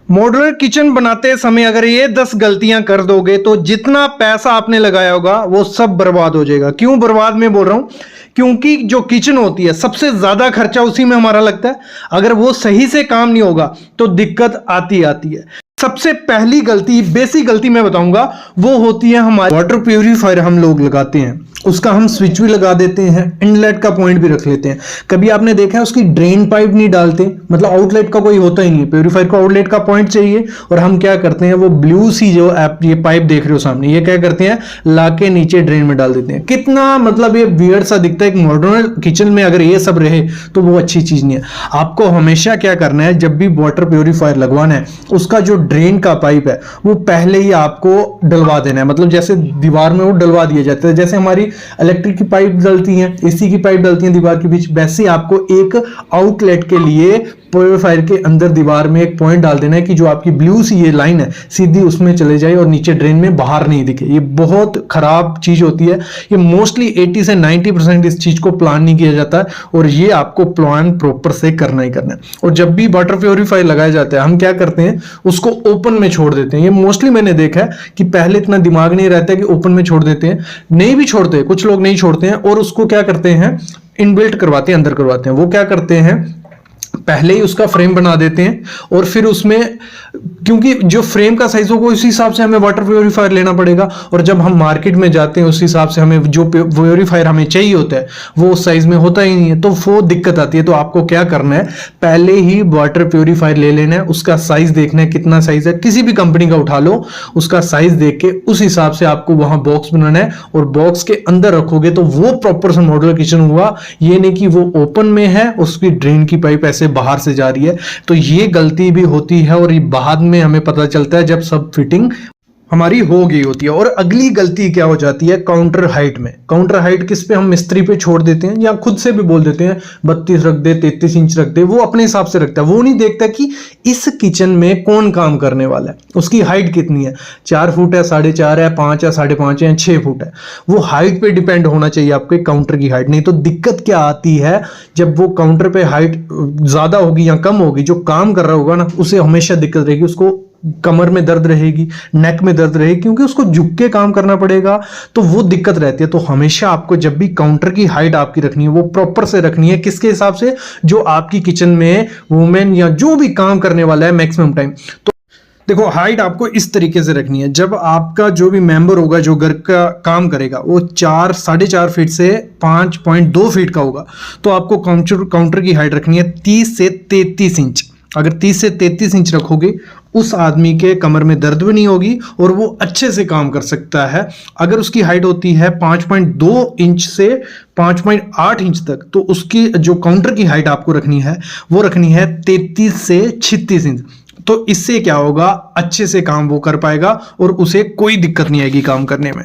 Modular kitchen बनाते समय अगर ये 10 गलतियां कर दोगे तो जितना पैसा आपने लगाया होगा वो सब बर्बाद हो जाएगा। क्यों बर्बाद में बोल रहा हूं? क्योंकि जो किचन होती है सबसे ज्यादा खर्चा उसी में हमारा लगता है। अगर वो सही से काम नहीं होगा तो दिक्कत आती है। सबसे पहली गलती, बेसिक गलती मैं बताऊंगा, वो होती है हमारे वाटर प्यूरिफायर हम लोग लगाते हैं, उसका हम स्विच भी लगा देते हैं, इनलेट का पॉइंट भी रख लेते हैं। कभी आपने देखा है उसकी ड्रेन पाइप नहीं डालते, मतलब आउटलेट का कोई होता ही नहीं है। प्यूरिफायर को आउटलेट का पॉइंट चाहिए और हम क्या करते हैं, वो ब्लू सी जो आप ये पाइप देख रहे हो सामने, ये क्या करते हैं, लाके नीचे ड्रेन में डाल देते हैं। कितना मतलब ये वियर्ड सा दिखता है। एक मॉडर्न किचन में अगर ये सब रहे तो वो अच्छी चीज नहीं है। आपको हमेशा क्या करना है, जब भी वाटर प्यूरिफायर लगवाना है, उसका जो ड्रेन का पाइप है वो पहले ही आपको डलवा देना है। मतलब जैसे दीवार में वो डलवा दिया जाता है, जैसे हमारी इलेक्ट्रिक की पाइप डलती हैं, एसी की पाइप डलती हैं दीवार के बीच, वैसे ही आपको एक आउटलेट के लिए प्यूरिफायर के अंदर दीवार में एक पॉइंट डाल देना है कि जो आपकी ब्लू सी ये लाइन है सीधी उसमें चले जाए और नीचे ड्रेन में बाहर नहीं दिखे। ये बहुत खराब चीज होती है। ये मोस्टली 80 से 90% इस चीज को प्लान नहीं किया जाता है और ये आपको प्लान प्रॉपर से करना ही करना है। और जब भी वाटर प्यूरिफायर लगाया जाता है हम क्या करते हैं, उसको ओपन में छोड़ देते हैं। ये मोस्टली मैंने देखा है कि पहले इतना दिमाग नहीं रहता है कि ओपन में छोड़ देते हैं, नहीं भी छोड़ते, कुछ लोग नहीं छोड़ते हैं और उसको क्या करते हैं, इनबिल्ट करवाते हैं, अंदर करवाते हैं। वो क्या करते हैं, पहले ही उसका फ्रेम बना देते हैं और फिर उसमें, क्योंकि जो फ्रेम का साइज होगा उसी हिसाब से हमें वाटर प्यूरिफायर लेना पड़ेगा और जब हम मार्केट में जाते हैं उस हिसाब से हमें जो प्यूरिफायर हमें चाहिए होता है वो उस साइज में होता ही नहीं है, तो वो दिक्कत आती है। तो आपको क्या करना है, पहले ही वाटर प्यूरिफायर ले लेना है, उसका साइज देखना है कितना साइज है, किसी भी कंपनी का उठा लो, उसका साइज देख के उस हिसाब से आपको वहां बॉक्स बनाना है और बॉक्स के अंदर रखोगे तो वो प्रॉपर सा मॉड्यूलर किचन हुआ। ये नहीं कि वो ओपन में है, उसकी ड्रेन की पाइप ऐसे बाहर से जा रही है। तो ये गलती भी होती है और ये बाद में हमें पता चलता है जब सब फिटिंग हमारी हो गई होती है। और अगली गलती क्या हो जाती है, काउंटर हाइट में। काउंटर हाइट किस पे, हम मिस्त्री पे छोड़ देते हैं या खुद से भी बोल देते हैं 32 रख दे, 33 इंच रख दे, वो अपने हिसाब से रखता है। वो नहीं देखता कि इस किचन में कौन काम करने वाला है, उसकी हाइट कितनी है, 4 फुट है, 4.5 है, 5 है, 5.5 है, 6 फुट है। वो हाइट पे डिपेंड होना चाहिए आपके काउंटर की हाइट। नहीं तो दिक्कत क्या आती है, जब वो काउंटर पे हाइट ज्यादा होगी या कम होगी, जो काम कर रहा होगा ना उसे हमेशा दिक्कत रहेगी, उसको कमर में दर्द रहेगी, नेक में दर्द रहेगी, क्योंकि उसको झुक के काम करना पड़ेगा, तो वो दिक्कत रहती है। तो हमेशा आपको जब भी काउंटर की हाइट आपकी रखनी है वो प्रॉपर से रखनी है। किसके हिसाब से, जो आपकी किचन में वुमेन या जो भी काम करने वाला है मैक्सिमम टाइम। तो देखो हाइट आपको इस तरीके से रखनी है, जब आपका जो भी मेंबर होगा जो घर का काम करेगा वो 4-4.5 फीट से 5.2 फीट का होगा, तो आपको काउंटर की हाइट रखनी है 30 से 33 इंच। अगर 30 से 33 इंच रखोगे उस आदमी के कमर में दर्द भी नहीं होगी और वो अच्छे से काम कर सकता है। अगर उसकी हाइट होती है 5.2 इंच से 5.8 इंच तक, तो उसकी जो काउंटर की हाइट आपको रखनी है वो रखनी है 33 से 36 इंच। तो इससे क्या होगा, अच्छे से काम वो कर पाएगा और उसे कोई दिक्कत नहीं आएगी काम करने में।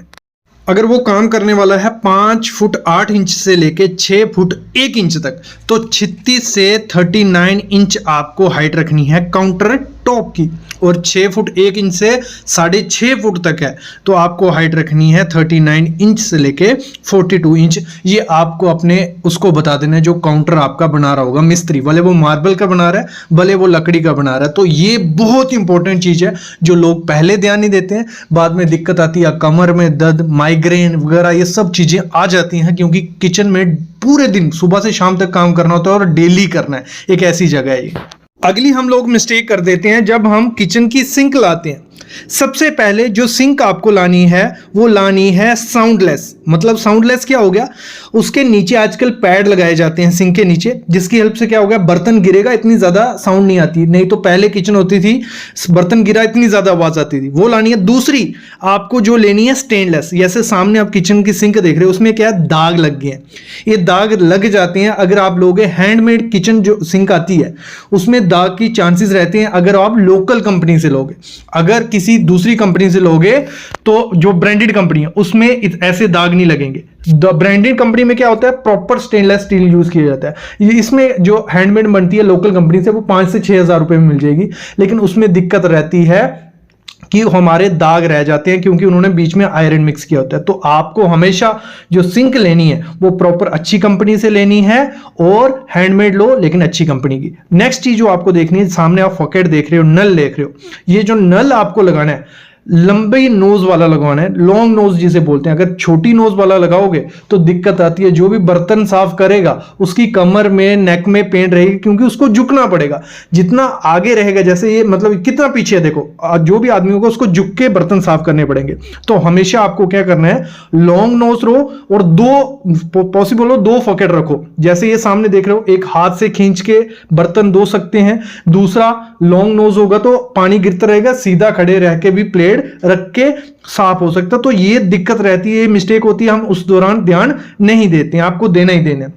अगर वो काम करने वाला है 5 फुट 8 इंच से लेके 6 फुट 1 इंच तक, तो 36 से 39 इंच आपको हाइट रखनी है काउंटर टॉप की, और 6 फुट 1 इंच से 6.5 फुट तक है तो आपको हाइट रखनी है 39 इंच से लेके 42 इंच। ये आपको अपने उसको बता देना है जो काउंटर आपका बना रहा होगा मिस्त्री, भले वो मार्बल का बना रहा है भले वो लकड़ी का बना रहा है। तो ये बहुत इंपॉर्टेंट चीज है जो लोग पहले ध्यान नहीं देते हैं, बाद में दिक्कत आती है, कमर में दर्द, माइग्रेन वगैरह ये सब चीजें आ जाती हैं, क्योंकि किचन में पूरे दिन सुबह से शाम तक काम करना होता है और डेली करना है, एक ऐसी जगह है ये। अगली हम लोग मिस्टेक कर देते हैं जब हम किचन की सिंक लाते हैं। सबसे पहले जो सिंक आपको लानी है वो लानी है साउंडलेस। मतलब साउंडलेस क्या हो गया, उसके नीचे आजकल पैड लगाए जाते हैं सिंक के नीचे, जिसकी हेल्प से क्या हो गया, बर्तन गिरेगा इतनी ज्यादा साउंड नहीं आती। नहीं तो पहले किचन होती थी बर्तन गिरा इतनी ज्यादा आवाज आती थी, वो लानी है। दूसरी आपको जो लेनी है स्टेनलेस। जैसे सामने आप किचन की सिंक देख रहे हो, उसमें क्या है, दाग लग गए हैं। ये दाग लग जाते हैं अगर आप लोगे हैंडमेड किचन जो सिंक आती है उसमें दाग की चांसेस रहते हैं अगर आप लोकल कंपनी से लोगे। अगर किसी दूसरी कंपनी से लोगे तो जो ब्रांडेड कंपनी है उसमें ऐसे दाग नहीं लगेंगे। ब्रांडेड कंपनी में क्या होता है, प्रॉपर स्टेनलेस स्टील यूज किया जाता है। इसमें जो हैंडमेड बनती है लोकल कंपनी से वो 5 से 6 हज़ार रुपए में मिल जाएगी, लेकिन उसमें दिक्कत रहती है कि हमारे दाग रह जाते हैं क्योंकि उन्होंने बीच में आयरन मिक्स किया होता है। तो आपको हमेशा जो सिंक लेनी है वो प्रॉपर अच्छी कंपनी से लेनी है और हैंडमेड लो, लेकिन अच्छी कंपनी की। नेक्स्ट चीज जो आपको देखनी है, सामने आप फॉकेट देख रहे हो, नल देख रहे हो, ये जो नल आपको लगाना है लंबी नोज वाला लगवाना है, लॉन्ग नोज जिसे बोलते हैं। अगर छोटी नोज वाला लगाओगे तो दिक्कत आती है, जो भी बर्तन साफ करेगा उसकी कमर में, नेक में पेन रहेगी क्योंकि उसको झुकना पड़ेगा। जितना आगे रहेगा, जैसे ये मतलब कितना पीछे है देखो, जो भी आदमी होगा उसको झुक के बर्तन साफ करने पड़ेंगे। तो हमेशा आपको क्या करना है, लॉन्ग नोज रो और दो पॉसिबल हो दो फॉकेट रखो। जैसे ये सामने देख रहे हो, एक हाथ से खींच के बर्तन धो सकते हैं, दूसरा लॉन्ग नोज होगा तो पानी गिरता रहेगा, सीधा खड़े रह के भी प्लेट रख के साफ हो सकता। तो ये दिक्कत रहती है, मिस्टेक होती है, हम उस दौरान ध्यान नहीं देते हैं, आपको देना ही देना है।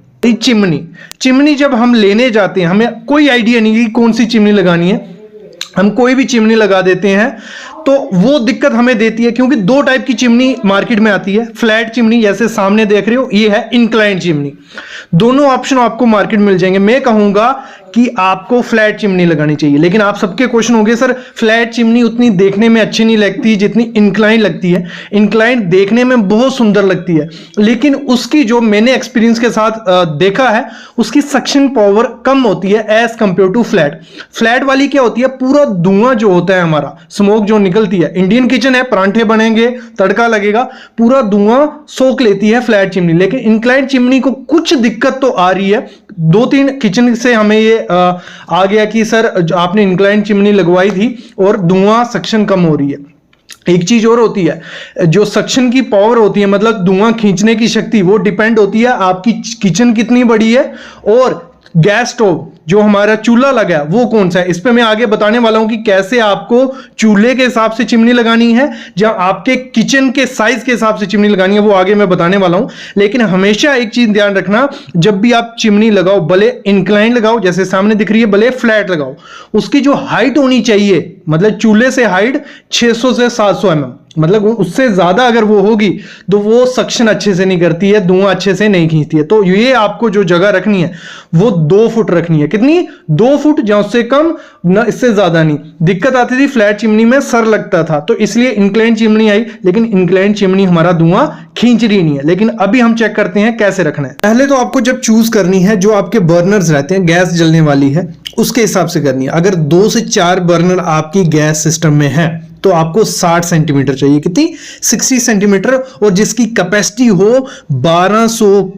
चिमनी जब हम लेने जाते हैं, हमें कोई आइडिया नहीं कि कौन सी चिमनी लगानी है, हम कोई भी चिमनी लगा देते हैं तो वो दिक्कत हमें देती है। क्योंकि दो टाइप की चिमनी मार्केट में आती है, फ्लैट चिमनी जैसे सामने देख रहे हो, ये है इंक्लाइन चिमनी। दोनों ऑप्शन आपको मार्केट में मिल जाएंगे। मैं कहूंगा कि आपको फ्लैट चिमनी लगानी चाहिए, लेकिन आप सबके क्वेश्चन होंगे सर फ्लैट चिमनी उतनी देखने में अच्छी नहीं लगती जितनी इंक्लाइन लगती है। इंक्लाइन देखने में बहुत सुंदर लगती है, लेकिन उसकी जो मैंने एक्सपीरियंस के साथ देखा है, उसकी सक्शन पावर कम होती है as compare to flat. Flat वाली क्या होती है, पूरा धुआं जो होता है, हमारा स्मोक जो निकलती है, इंडियन किचन है, परांठे बनेंगे, तड़का लगेगा, पूरा धुआं सोख लेती है फ्लैट चिमनी। लेकिन इंक्लाइन चिमनी को कुछ दिक्कत तो आ रही है, 2-3 किचन से हमें ये आ गया कि सर आपने इंक्लाइन चिमनी लगवाई थी और धुआं सक्शन कम हो रही है। एक चीज और होती है, जो सक्शन की पावर होती है, मतलब धुआं खींचने की शक्ति, वो डिपेंड होती है आपकी किचन कितनी बड़ी है और गैस स्टोव जो हमारा चूल्हा लगा है वो कौन सा है। इस पे मैं आगे बताने वाला हूं कि कैसे आपको चूल्हे के हिसाब से चिमनी लगानी है, जहां आपके किचन के साइज के हिसाब से चिमनी लगानी है, वो आगे मैं बताने वाला हूं। लेकिन हमेशा एक चीज ध्यान रखना, जब भी आप चिमनी लगाओ, भले इंक्लाइन लगाओ जैसे सामने दिख रही है, भले फ्लैट लगाओ, उसकी जो हाइट होनी चाहिए, मतलब चूल्हे से हाइट 600 से 700 mm, मतलब उससे ज्यादा अगर वो होगी तो वो सक्शन अच्छे से नहीं करती है, धुआं अच्छे से नहीं खींचती है। तो ये आपको जो जगह रखनी है वो 2 फुट रखनी है। कितनी? 2 फुट, या उससे कम ना, इससे ज्यादा नहीं। दिक्कत आती थी फ्लैट चिमनी में, सर लगता था, तो इसलिए इंक्लाइन चिमनी आई, लेकिन इंक्लाइन चिमनी हमारा धुआं खींच रही नहीं है। लेकिन अभी हम चेक करते हैं कैसे रखना है। पहले तो आपको जब चूज करनी है, जो आपके बर्नर्स रहते हैं, गैस जलने वाली है उसके हिसाब से करनी है। अगर 2 से 4 बर्नर आपकी गैस सिस्टम में है तो आपको 60 सेंटीमीटर चाहिए। कितनी? 60 सेंटीमीटर, और जिसकी कैपेसिटी हो 1200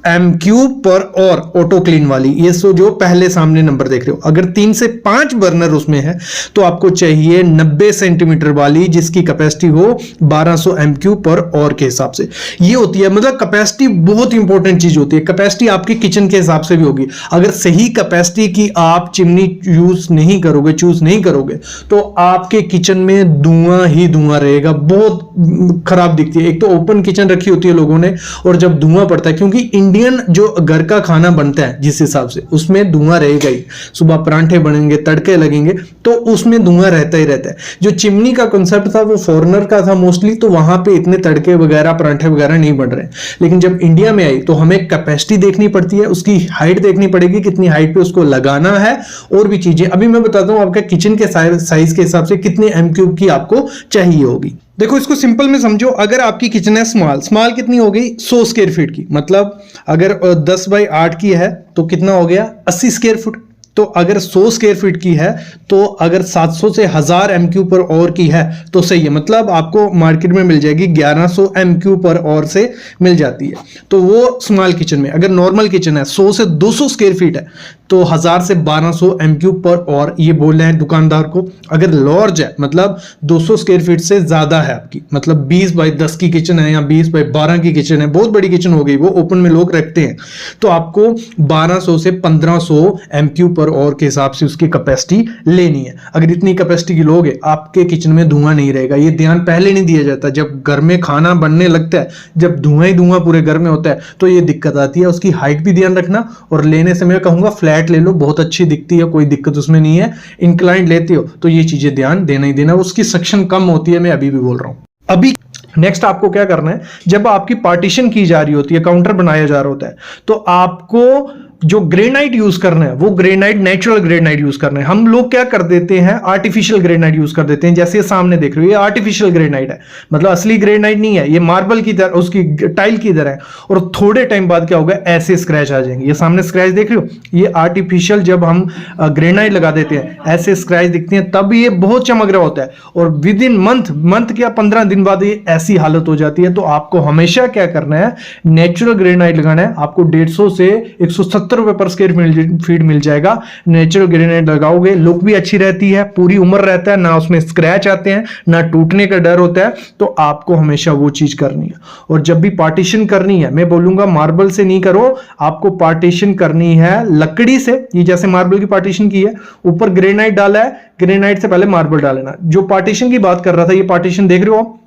MQ पर और ऑटो क्लीन वाली, ये सो जो पहले सामने नंबर देख रहे हो। अगर 3 से 5 बर्नर उसमें है तो आपको चाहिए 90 सेंटीमीटर वाली, जिसकी कैपेसिटी हो 1200 MQ पर और के हिसाब से। ये होती है, मतलब कैपेसिटी बहुत इंपॉर्टेंट चीज होती है। कैपेसिटी आपके किचन के हिसाब से भी होगी। अगर सही कैपेसिटी की आप चिमनी यूज नहीं करोगे, चूज नहीं करोगे, तो आपके किचन में धुआं ही धुआं रहेगा, बहुत खराब दिखती है। एक तो ओपन किचन रखी होती है लोगों ने, और जब धुआं पड़ता है, क्योंकि इंडियन जो घर का खाना बनता है जिस हिसाब से, उसमें धुआं रहेगा ही। सुबह परांठे बनेंगे, तड़के लगेंगे, तो उसमें धुआं रहता ही रहता है। जो चिमनी का कॉन्सेप्ट था वो फॉरेनर का था मोस्टली, तो वहां पे इतने तड़के वगैरह, परांठे वगैरह नहीं बन रहे। लेकिन जब इंडिया में आई तो हमें कैपेसिटी देखनी पड़ती है, उसकी हाइट देखनी पड़ेगी, कितनी हाइट पे उसको लगाना है, और भी चीजें। अभी मैं बताता हूं आपके किचन के साइज के हिसाब से कितने MQ की आपको चाहिए होगी। देखो, इसको सिंपल में समझो। अगर आपकी किचन है स्मॉल कितनी हो गई? 100 स्क्वायर फीट की, मतलब अगर 10 बाई 8 की है तो कितना हो गया? 80 स्क्वायर फुट। तो अगर 100 स्क्वायर फीट की है, तो अगर 700 से 1000 MQ पर और की है तो सही है, मतलब आपको मार्केट में मिल जाएगी 1100 MQ पर और से मिल जाती है। तो वो स्मॉल किचन में। अगर नॉर्मल किचन है 100 से 200 स्क्वायर फीट है तो 1000 से 1200 MQ पर और, ये बोल रहे हैं दुकानदार को। अगर लार्ज है, मतलब 200 स्क्वायर फीट से ज्यादा है आपकी, मतलब 20 बाई 10 की किचन है या 20 बाई 12 की किचन है, बहुत बड़ी किचन हो गई, वो ओपन में लोग रखते हैं, तो आपको 1200 से 1500 MQ पर और के हिसाब से उसकी कैपेसिटी लेनी है। अगर इतनी कैपेसिटी की लोगे, आपके किचन में धुआं नहीं रहेगा। ये ध्यान पहले नहीं दिया जाता। जब घर में खाना बनने लगता है, जब धुआं ही धुआं पूरे घर में होता है, तो ये दिक्कत आती है। उसकी हाइट भी ध्यान रखना, और लेने से मैं कहूंगा फ्लैट ले लो, बहुत अच्छी दिखती है, कोई दिक्कत उसमें नहीं है। इंक्लाइंड लेते हो तो ये चीजें ध्यान देना ही देना, उसकी सक्शन कम होती है, मैं अभी भी बोल रहा हूं। अभी नेक्स्ट आपको क्या करना है, जब आपकी पार्टीशन की जा रही होती है, काउंटर बनाया जा रहा होता है, तो आपको जो ग्रेनाइट यूज करना है वो ग्रेनाइट नेचुरल ग्रेनाइट यूज करना है। हम लोग क्या कर देते हैं, आर्टिफिशियल ग्रेनाइट यूज कर देते हैं। जैसे सामने देख रहे हो ये आर्टिफिशियल ग्रेनाइट है, मतलब असली ग्रेनाइट नहीं है, ये मार्बल की तरह उसकी टाइल की तरह है। और थोड़े टाइम बाद क्या होगा, ऐसे स्क्रैच आ जाएंगे। ये सामने स्क्रैच देख रहे हो, ये आर्टिफिशियल जब हम ग्रेनाइट लगा देते हैं ऐसे स्क्रैच दिखते हैं, तब ये बहुत चमक रहा होता है। और विद इन मंथ क्या 15 दिन बाद ये ऐसी हालत हो जाती है। तो आपको हमेशा क्या करना है, नेचुरल ग्रेनाइट लगाना है। आपको 150 से 170 रुपए पर स्क्वायर फीट मिल जाएगा। नेचुरल ग्रेनाइट लगाओगे, लुक भी अच्छी रहती है, पूरी उम्र रहता है, ना उसमें स्क्रैच आते हैं, ना टूटने का डर होता है। तो आपको हमेशा वो चीज करनी है। और जब भी पार्टीशन करनी है, मैं बोलूंगा मार्बल से नहीं करो, आपको पार्टीशन करनी है लकड़ी से। ये जैसे मार्बल की पार्टीशन की है, ऊपर ग्रेनाइट डाला है, ग्रेनाइट से पहले मार्बल डालना। जो पार्टीशन की बात कर रहा था, ये पार्टीशन देख रहे हो,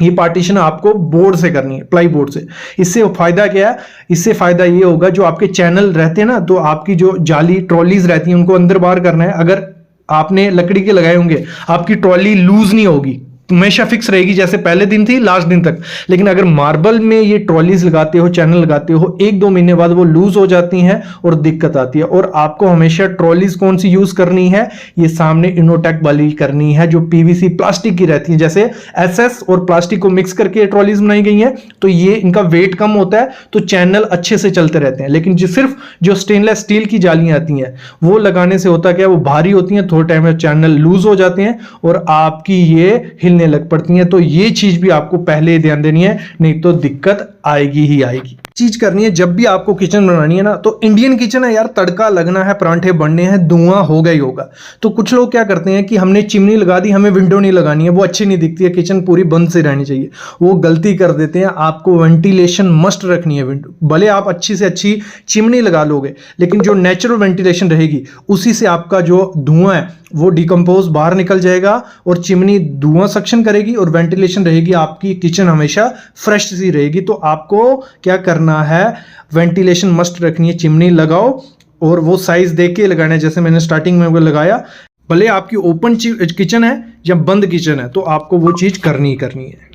ये पार्टीशन आपको बोर्ड से करनी है, प्लाई बोर्ड से। इससे फायदा क्या है, इससे फायदा ये होगा, जो आपके चैनल रहते हैं ना, तो आपकी जो जाली ट्रॉलीज रहती हैं उनको अंदर बाहर करना है। अगर आपने लकड़ी के लगाए होंगे, आपकी ट्रॉली लूज नहीं होगी, हमेशा फिक्स रहेगी जैसे पहले दिन थी लास्ट दिन तक। लेकिन अगर मार्बल में ये ट्रॉलीज लगाते हो, चैनल लगाते हो, 1-2 महीने बाद वो लूज हो जाती हैं और दिक्कत आती है। और आपको हमेशा ट्रॉलीज कौन सी यूज करनी है, ये सामने इनोटेक वाली करनी है, जो पीवीसी प्लास्टिक की रहती है। जैसे एसएस और प्लास्टिक को मिक्स करके ट्रॉलीज बनाई गई हैं, तो ये इनका वेट कम होता है, तो चैनल अच्छे से चलते रहते हैं। लेकिन जो स्टेनलेस स्टील की जालियां आती हैं, वो लगाने से होता क्या, वो भारी होती हैं, थोड़े टाइम में चैनल लूज हो जाते हैं और आपकी ये लग पड़ती हैं। तो ये चीज भी आपको पहले ही ध्यान देनी है, नहीं तो दिक्कत आएगी ही आएगी। चीज करनी है जब भी आपको किचन बनानी है ना, तो इंडियन किचन है यार, तड़का लगना है, परांठे बनने हैं, धुआं होगा ही होगा। तो कुछ लोग क्या करते हैं कि हमने चिमनी लगा दी, हमें विंडो नहीं लगानी है, वो अच्छी नहीं दिखती है, किचन पूरी बंद से रहनी चाहिए, वो गलती कर देते हैं। आपको वेंटिलेशन मस्ट रखनी है विंडो, भले आप अच्छी से अच्छी चिमनी लगा लोगे, लेकिन जो नेचुरल वेंटिलेशन रहेगी उसी से आपका जो धुआं है वो डिकम्पोज बाहर निकल जाएगा और चिमनी धुआं सक्शन करेगी और वेंटिलेशन रहेगी, आपकी किचन हमेशा फ्रेश सी रहेगी। तो आपको क्या करना है, वेंटिलेशन मस्ट रखनी है, चिमनी लगाओ और वो साइज देख के लगाना है। जैसे मैंने स्टार्टिंग में वो लगाया, भले आपकी ओपन किचन है या बंद किचन है, तो आपको वो चीज करनी ही करनी है।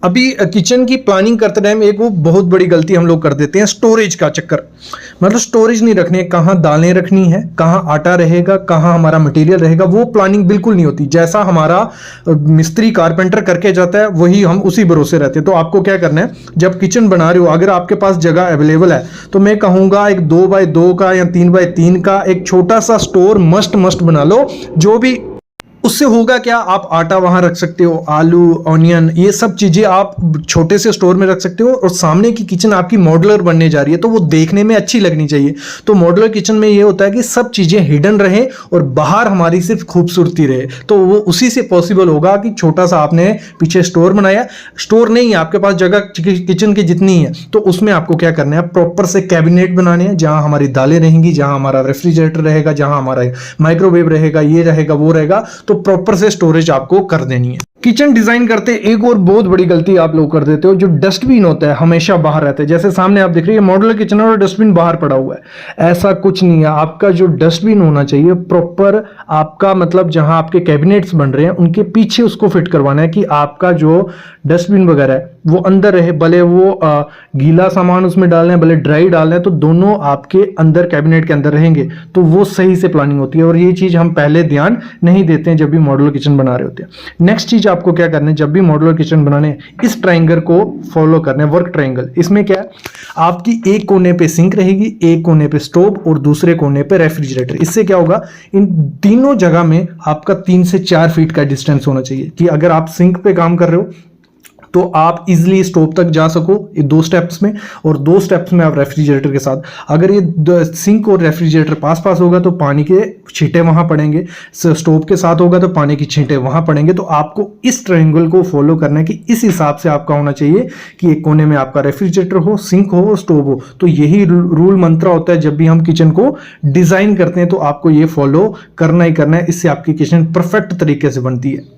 अभी किचन की प्लानिंग करते टाइम एक वो बहुत बड़ी गलती हम लोग कर देते हैं, स्टोरेज का चक्कर। मतलब स्टोरेज नहीं रखनी है, कहाँ दालें रखनी है, कहाँ आटा रहेगा, कहाँ हमारा मटेरियल रहेगा, वो प्लानिंग बिल्कुल नहीं होती। जैसा हमारा मिस्त्री कारपेंटर करके जाता है, वही हम उसी भरोसे रहते हैं। तो आपको क्या करना है, जब किचन बना रहे हो, अगर आपके पास जगह अवेलेबल है, तो मैं कहूँगा एक 2x2 का या 3x3 का एक छोटा सा स्टोर मस्ट बना लो। जो भी उससे होगा क्या, आप आटा वहां रख सकते हो, आलू, ऑनियन, ये सब चीजें आप छोटे से स्टोर में रख सकते हो। और सामने की किचन आपकी मॉड्यूलर बनने जा रही है, तो वो देखने में अच्छी लगनी चाहिए। तो मॉड्यूलर किचन में ये होता है कि सब चीजें हिडन रहे और बाहर हमारी सिर्फ खूबसूरती रहे। तो वो उसी से पॉसिबल होगा कि छोटा सा आपने पीछे स्टोर बनाया, स्टोर नहीं है आपके पास जगह किचन की जितनी है, तो उसमें आपको क्या करना है, प्रॉपर से कैबिनेट बनाने हैं, जहां हमारी दालें रहेंगी, जहां हमारा रेफ्रिजरेटर रहेगा, जहां हमारा माइक्रोवेव रहेगा, ये रहेगा वो रहेगा। तो प्रॉपर से स्टोरेज आपको कर देनी है। किचन डिजाइन करते एक और बहुत बड़ी गलती आप लोग कर देते हो, जो डस्टबिन होता है हमेशा बाहर रहता है। जैसे सामने आप देख रहे हैं मॉड्यूलर किचन और डस्टबिन बाहर पड़ा हुआ है, ऐसा कुछ नहीं है। आपका जो डस्टबिन होना चाहिए प्रॉपर, आपका मतलब जहां आपके कैबिनेट्स बन रहे हैं उनके पीछे उसको फिट करवाना है, कि आपका जो डस्टबिन वगैरह है वो अंदर रहे। भले वो गीला सामान उसमें डालना है, भले ड्राई डालना है, तो दोनों आपके अंदर कैबिनेट के अंदर रहेंगे, तो वो सही से प्लानिंग होती है। और ये चीज हम पहले ध्यान नहीं देते हैं जब भी मॉड्यूलर किचन बना रहे होते हैं। नेक्स्ट चीज आपको क्या करना है, जब भी मॉड्यूलर किचन बनाने, इस ट्रायंगल को फॉलो करना है, वर्क ट्रायंगल। इसमें क्या है, आपकी एक कोने पे सिंक रहेगी, एक कोने पे स्टोव और दूसरे कोने पे रेफ्रिजरेटर। इससे क्या होगा, इन तीनों जगह में आपका 3 से 4 फीट का डिस्टेंस होना चाहिए, कि अगर आप सिंक पे काम कर रहे हो तो आप इजिली स्टोव तक जा सको, ये 2 स्टेप्स में, और 2 स्टेप्स में आप रेफ्रिजरेटर के साथ। अगर ये सिंक और रेफ्रिजरेटर पास होगा तो पानी के छींटे वहां पड़ेंगे, स्टोव के साथ होगा तो पानी की छींटे वहां पड़ेंगे। तो आपको इस ट्रायंगल को फॉलो करना है कि इस हिसाब से आपका होना चाहिए कि एक कोने में आपका रेफ्रिजरेटर हो, सिंक हो, स्टोव हो। तो यही रूल मंत्र होता है जब भी हम किचन को डिजाइन करते हैं, तो आपको ये फॉलो करना ही करना है। इससे आपकी किचन परफेक्ट तरीके से बनती है।